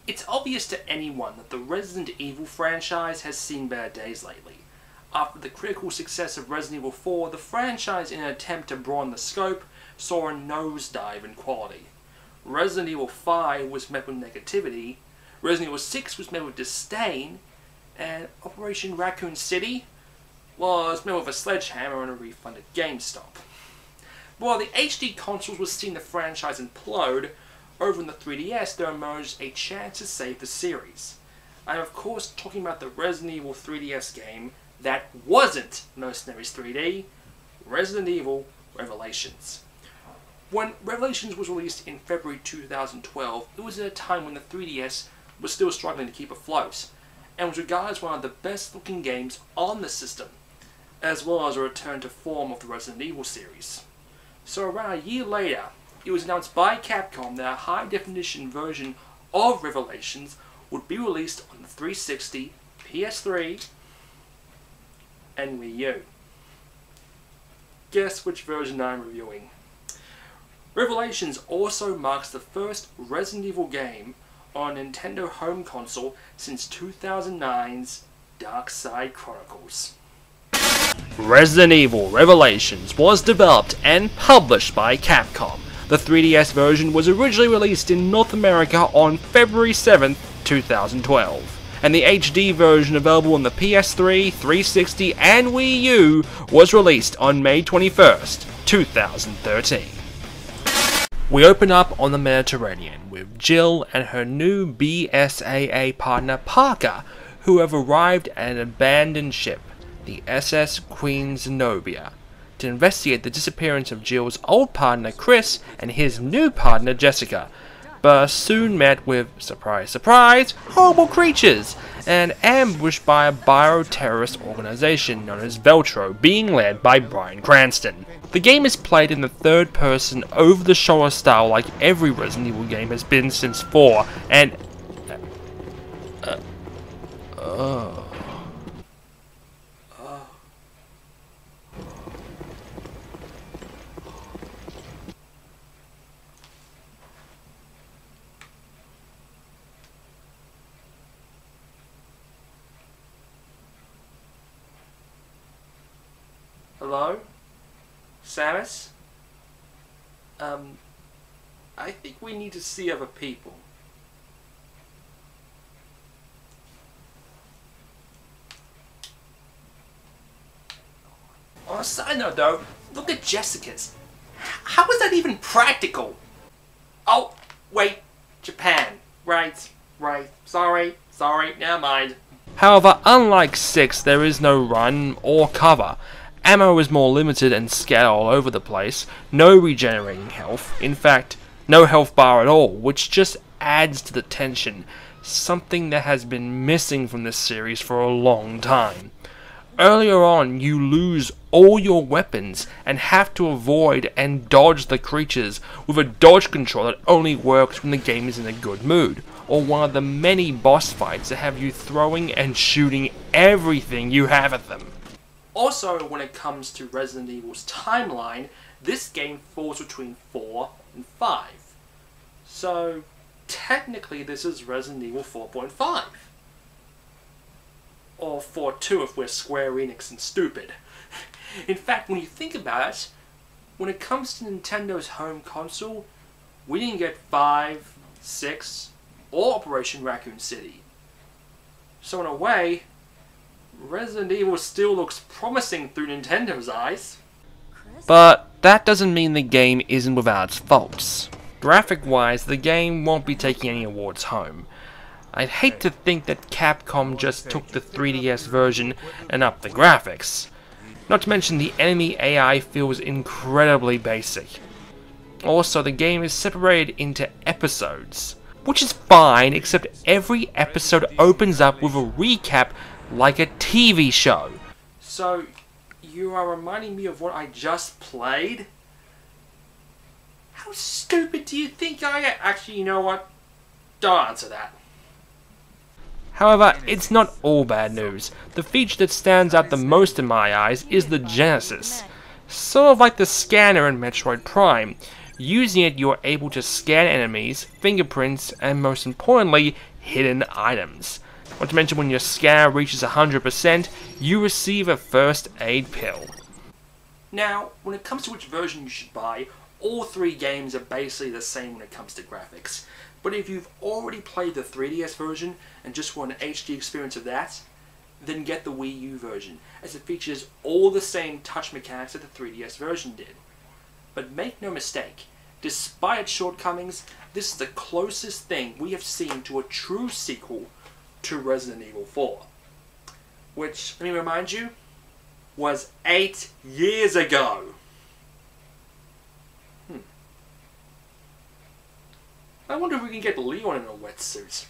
It's obvious to anyone that the Resident Evil franchise has seen better days lately. After the critical success of Resident Evil 4, the franchise, in an attempt to broaden the scope, saw a nosedive in quality. Resident Evil 5 was met with negativity, Resident Evil 6 was met with disdain, and Operation Raccoon City was met with a sledgehammer and a refund at GameStop. But while the HD consoles were seeing the franchise implode, over in the 3DS there emerged a chance to save the series. I'm of course talking about the Resident Evil 3DS game that wasn't Mercenaries 3D, Resident Evil Revelations. When Revelations was released in February 2012, it was at a time when the 3DS was still struggling to keep afloat, and was regarded as one of the best looking games on the system, as well as a return to form of the Resident Evil series. So around a year later, it was announced by Capcom that a high-definition version of Revelations would be released on the 360, PS3, and Wii U. Guess which version I'm reviewing. Revelations also marks the first Resident Evil game on a Nintendo home console since 2009's Dark Side Chronicles. Resident Evil Revelations was developed and published by Capcom. The 3DS version was originally released in North America on February 7th, 2012, and the HD version available on the PS3, 360 and Wii U was released on May 21st, 2013. We open up on the Mediterranean with Jill and her new BSAA partner Parker, who have arrived at an abandoned ship, the SS Queen Zenobia, to investigate the disappearance of Jill's old partner Chris and his new partner Jessica, but are soon met with, surprise surprise, horrible creatures, and ambushed by a bioterrorist organization known as Veltro, being led by Bryan Cranston. The game is played in the third person, over-the-shoulder style like every Resident Evil game has been since 4, and Hello? Samus? I think we need to see other people. On a side note though, look at Jessica's. How is that even practical? Oh, wait, Japan. Right, sorry, never mind. However, unlike 6, there is no run or cover. Ammo is more limited and scattered all over the place, no regenerating health, in fact, no health bar at all, which just adds to the tension, something that has been missing from this series for a long time. Earlier on, you lose all your weapons and have to avoid and dodge the creatures with a dodge control that only works when the game is in a good mood, or one of the many boss fights that have you throwing and shooting everything you have at them. Also, when it comes to Resident Evil's timeline, this game falls between 4 and 5. So, technically this is Resident Evil 4.5. Or 4.2 if we're Square Enix and stupid. In fact, when you think about it, when it comes to Nintendo's home console, we didn't get 5, 6, or Operation Raccoon City. So in a way, Resident Evil still looks promising through Nintendo's eyes. But that doesn't mean the game isn't without its faults. Graphic-wise, the game won't be taking any awards home. I'd hate to think that Capcom just took the 3DS version and upped the graphics. Not to mention the enemy AI feels incredibly basic. Also, the game is separated into episodes. which is fine, except every episode opens up with a recap like a TV show. So, you are reminding me of what I just played? How stupid do you think I am? Actually, you know what? Don't answer that. However, it's not all bad news. The feature that stands out the most in my eyes is the Genesis. Sort of like the scanner in Metroid Prime. Using it, you are able to scan enemies, fingerprints, and most importantly, hidden items. Not to mention when your scanner reaches 100%, you receive a first aid pill. Now, when it comes to which version you should buy, all three games are basically the same when it comes to graphics. But if you've already played the 3DS version and just want an HD experience of that, then get the Wii U version, as it features all the same touch mechanics that the 3DS version did. But make no mistake, despite its shortcomings, this is the closest thing we have seen to a true sequel to Resident Evil 4. Which, let me remind you, was 8 years ago. I wonder if we can get Leon in a wetsuit.